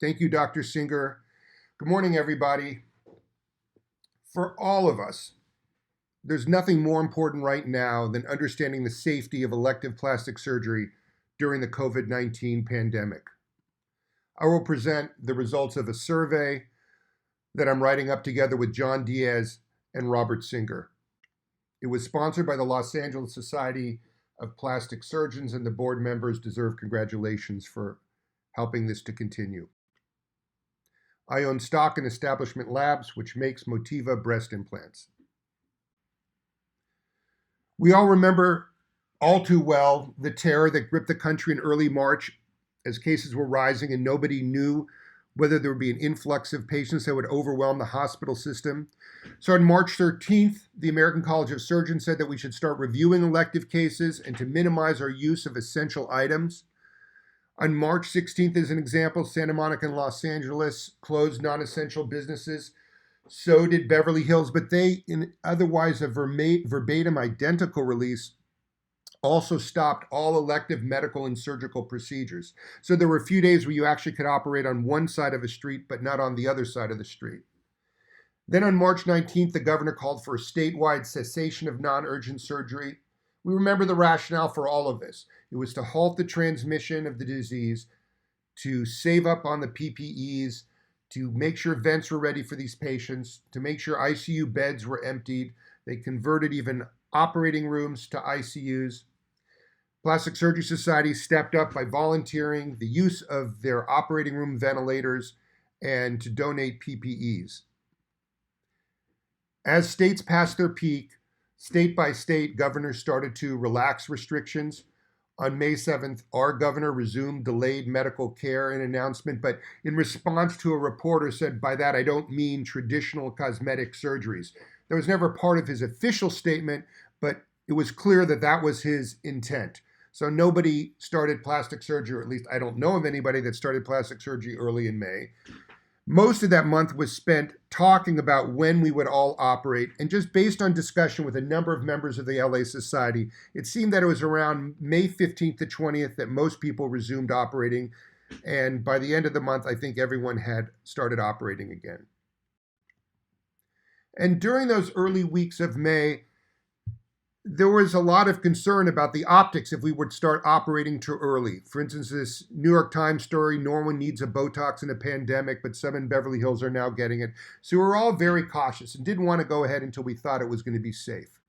Thank you, Dr. Singer. Good morning, everybody. For all of us, there's nothing more important right now than understanding the safety of elective plastic surgery during the COVID-19 pandemic. I will present the results of a survey that I'm writing up together with John Diaz and Robert Singer. It was sponsored by the Los Angeles Society of Plastic Surgeons, and the board members deserve congratulations for helping this to continue. I own stock in Establishment Labs, which makes Motiva breast implants. We all remember all too well the terror that gripped the country in early March as cases were rising and nobody knew whether there would be an influx of patients that would overwhelm the hospital system. So on March 13th, the American College of Surgeons said that we should start reviewing elective cases and to minimize our use of essential items. On March 16th, as an example, Santa Monica and Los Angeles closed non-essential businesses. So did Beverly Hills, but they, in otherwise a verbatim identical release, also stopped all elective medical and surgical procedures. So there were a few days where you actually could operate on one side of a street, but not on the other side of the street. Then on March 19th, the governor called for a statewide cessation of non-urgent surgery. We remember the rationale for all of this. It was to halt the transmission of the disease, to save up on the PPEs, to make sure vents were ready for these patients, to make sure ICU beds were emptied. They converted even operating rooms to ICUs. Plastic Surgery Society stepped up by volunteering the use of their operating room ventilators and to donate PPEs. As states passed their peak, state by state, governors started to relax restrictions. On May 7th, our governor resumed delayed medical care, an announcement, but in response to a reporter said, by that I don't mean traditional cosmetic surgeries. That was never part of his official statement, but it was clear that that was his intent. So nobody started plastic surgery, or at least I don't know of anybody that started plastic surgery early in May. Most of that month was spent talking about when we would all operate, and just based on discussion with a number of members of the LA Society, it seemed that it was around May 15th to 20th that most people resumed operating, and by the end of the month, I think everyone had started operating again. And during those early weeks of May, there was a lot of concern about the optics if we would start operating too early. For instance, this New York Times story, no one needs a Botox in a pandemic, but some in Beverly Hills are now getting it. So we were all very cautious and didn't want to go ahead until we thought it was going to be safe.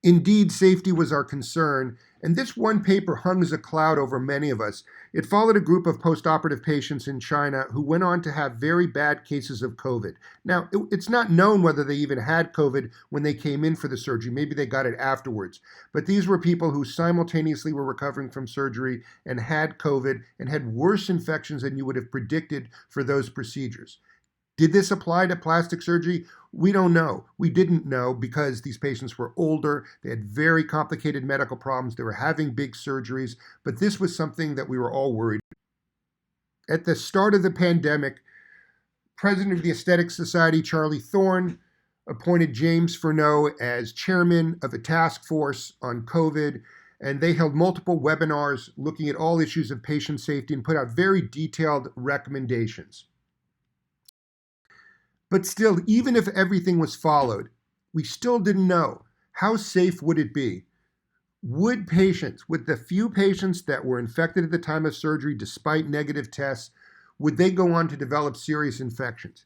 Indeed, safety was our concern, and this one paper hung as a cloud over many of us. It followed a group of postoperative patients in China who went on to have very bad cases of COVID. Now, it's not known whether they even had COVID when they came in for the surgery. Maybe they got it afterwards. But these were people who simultaneously were recovering from surgery and had COVID and had worse infections than you would have predicted for those procedures. Did this apply to plastic surgery? We don't know. We didn't know because these patients were older. They had very complicated medical problems. They were having big surgeries, but this was something that we were all worried about. At the start of the pandemic, President of the Aesthetic Society, Charlie Thorne, appointed James Furneaux as chairman of a task force on COVID, and they held multiple webinars looking at all issues of patient safety and put out very detailed recommendations. But still, even if everything was followed, we still didn't know how safe would it be. Would patients, with the few patients that were infected at the time of surgery despite negative tests, would they go on to develop serious infections?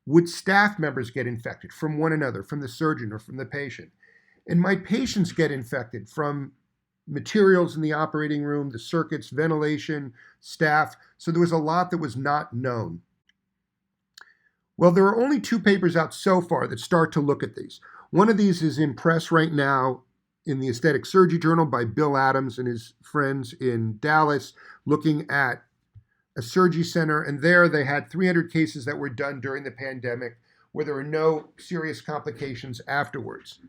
Would staff members get infected from one another, from the surgeon or from the patient? And might patients get infected from materials in the operating room, the circuits, ventilation, staff? So there was a lot that was not known. Well, there are only two papers out so far that start to look at these. One of these is in press right now in the Aesthetic Surgery Journal by Bill Adams and his friends in Dallas, looking at a surgery center. And there they had 300 cases that were done during the pandemic where there were no serious complications afterwards.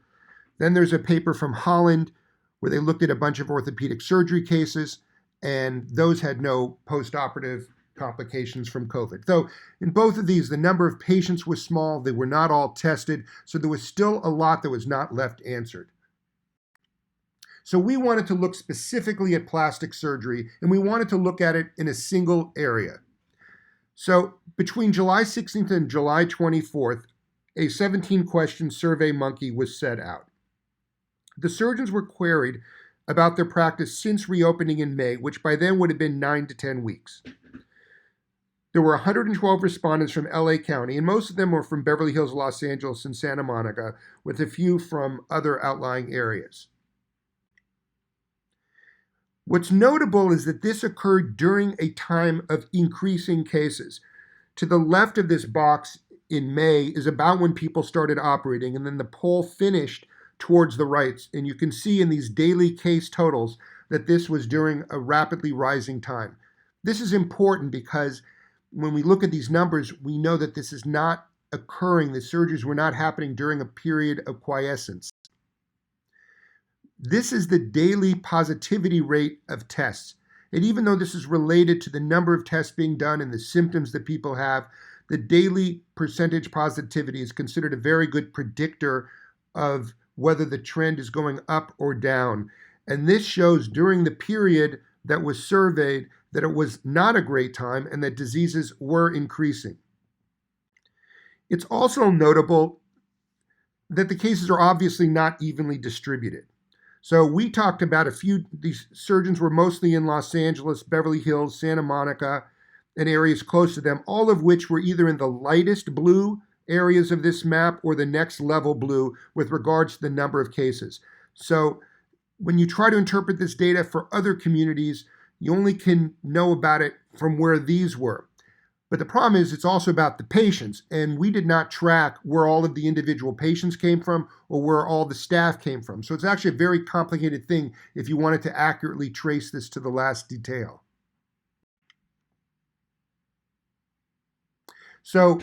Then there's a paper from Holland where they looked at a bunch of orthopedic surgery cases, and those had no postoperative complications from COVID. Though in both of these, the number of patients was small. They were not all tested. So there was still a lot that was not left answered. So we wanted to look specifically at plastic surgery, and we wanted to look at it in a single area. So between July 16th and July 24th, a 17-question survey monkey was set out. The surgeons were queried about their practice since reopening in May, which by then would have been 9 to 10 weeks. There were 112 respondents from LA County, and most of them were from Beverly Hills, Los Angeles, and Santa Monica, with a few from other outlying areas. What's notable is that this occurred during a time of increasing cases. To the left of this box in May is about when people started operating, and then the poll finished towards the right. And you can see in these daily case totals that this was during a rapidly rising time. This is important because when we look at these numbers, we know that this is not occurring. The surgeries were not happening during a period of quiescence. This is the daily positivity rate of tests. And even though this is related to the number of tests being done and the symptoms that people have, the daily percentage positivity is considered a very good predictor of whether the trend is going up or down. And this shows during the period that was surveyed that it was not a great time and that diseases were increasing. It's also notable that the cases are obviously not evenly distributed. So we talked about these surgeons were mostly in Los Angeles, Beverly Hills, Santa Monica, and areas close to them, all of which were either in the lightest blue areas of this map or the next level blue with regards to the number of cases. So when you try to interpret this data for other communities, you only can know about it from where these were. But the problem is it's also about the patients, and we did not track where all of the individual patients came from or where all the staff came from. So it's actually a very complicated thing if you wanted to accurately trace this to the last detail. So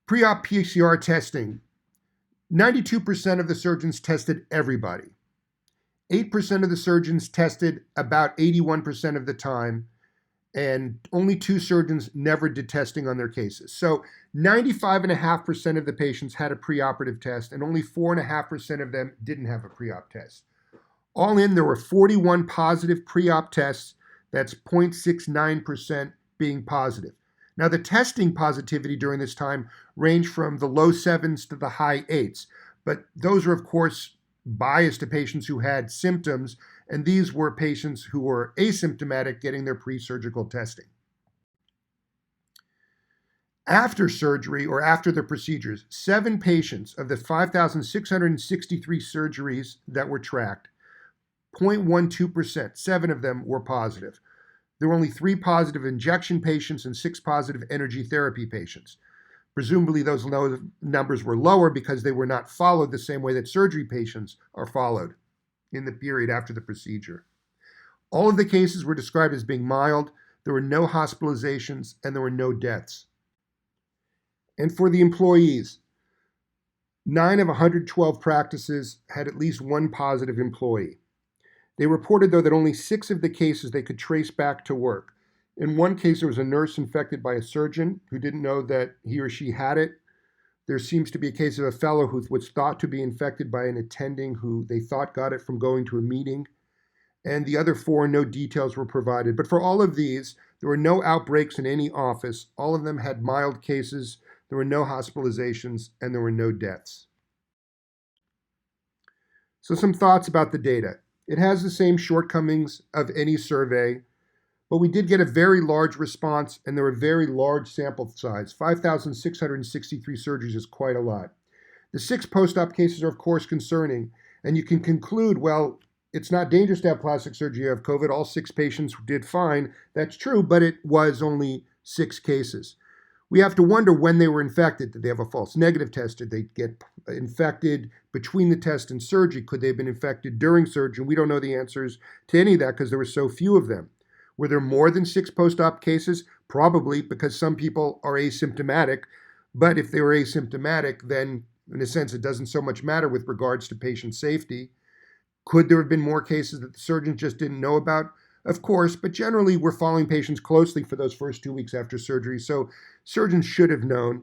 pre-op PCR testing, 92% of the surgeons tested everybody. 8% of the surgeons tested about 81% of the time, and only 2 surgeons never did testing on their cases. So 95.5% of the patients had a preoperative test, and only 4.5% of them didn't have a pre-op test. All in, there were 41 positive pre-op tests. That's 0.69% being positive. Now, the testing positivity during this time ranged from the low 7s to the high 8s, but those are, of course, biased to patients who had symptoms, and these were patients who were asymptomatic getting their pre-surgical testing. After surgery or after the procedures, 7 patients of the 5,663 surgeries that were tracked, 0.12%, 7 of them were positive. There were only 3 positive injection patients and 6 positive energy therapy patients. Presumably those numbers were lower because they were not followed the same way that surgery patients are followed in the period after the procedure. All of the cases were described as being mild. There were no hospitalizations and there were no deaths. And for the employees, 9 of 112 practices had at least 1 positive employee. They reported, though, that only 6 of the cases they could trace back to work. In one case, there was a nurse infected by a surgeon who didn't know that he or she had it. There seems to be a case of a fellow who was thought to be infected by an attending who they thought got it from going to a meeting. And the other 4, no details were provided. But for all of these, there were no outbreaks in any office. All of them had mild cases. There were no hospitalizations, and there were no deaths. So some thoughts about the data. It has the same shortcomings of any survey, but we did get a very large response, and there were very large sample size. 5,663 surgeries is quite a lot. The 6 post-op cases are, of course, concerning, and you can conclude, well, it's not dangerous to have plastic surgery. You have COVID. All 6 patients did fine. That's true, but it was only 6 cases. We have to wonder when they were infected. Did they have a false negative test? Did they get infected between the test and surgery? Could they have been infected during surgery? We don't know the answers to any of that because there were so few of them. Were there more than 6 post-op cases? Probably, because some people are asymptomatic. But if they were asymptomatic, then in a sense, it doesn't so much matter with regards to patient safety. Could there have been more cases that the surgeons just didn't know about? Of course, but generally we're following patients closely for those first 2 weeks after surgery, so surgeons should have known.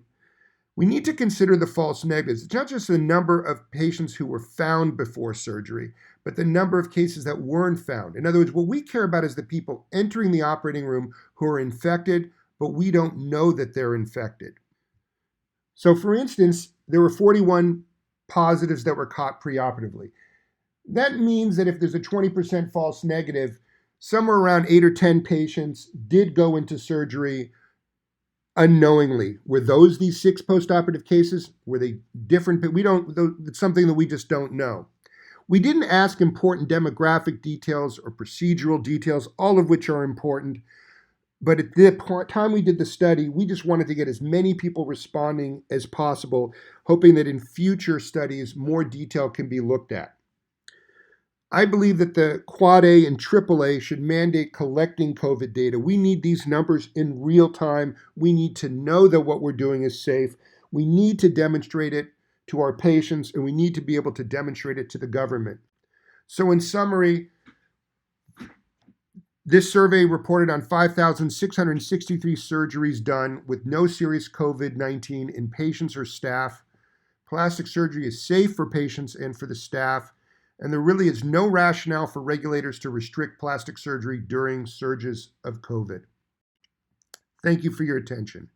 We need to consider the false negatives. It's not just the number of patients who were found before surgery, but the number of cases that weren't found. In other words, what we care about is the people entering the operating room who are infected but we don't know that they're infected. So, for instance, there were 41 positives that were caught preoperatively. That means that if there's a 20% false negative, somewhere around 8 or 10 patients did go into surgery unknowingly. Were those these 6 postoperative cases? Were they different? But we don't, it's something that we just don't know. We didn't ask important demographic details or procedural details, all of which are important. But at the time we did the study, we just wanted to get as many people responding as possible, hoping that in future studies, more detail can be looked at. I believe that the Quad A and AAA should mandate collecting COVID data. We need these numbers in real time. We need to know that what we're doing is safe. We need to demonstrate it to our patients, and we need to be able to demonstrate it to the government. So in summary, this survey reported on 5,663 surgeries done with no serious COVID-19 in patients or staff. Plastic surgery is safe for patients and for the staff, and there really is no rationale for regulators to restrict plastic surgery during surges of COVID. Thank you for your attention.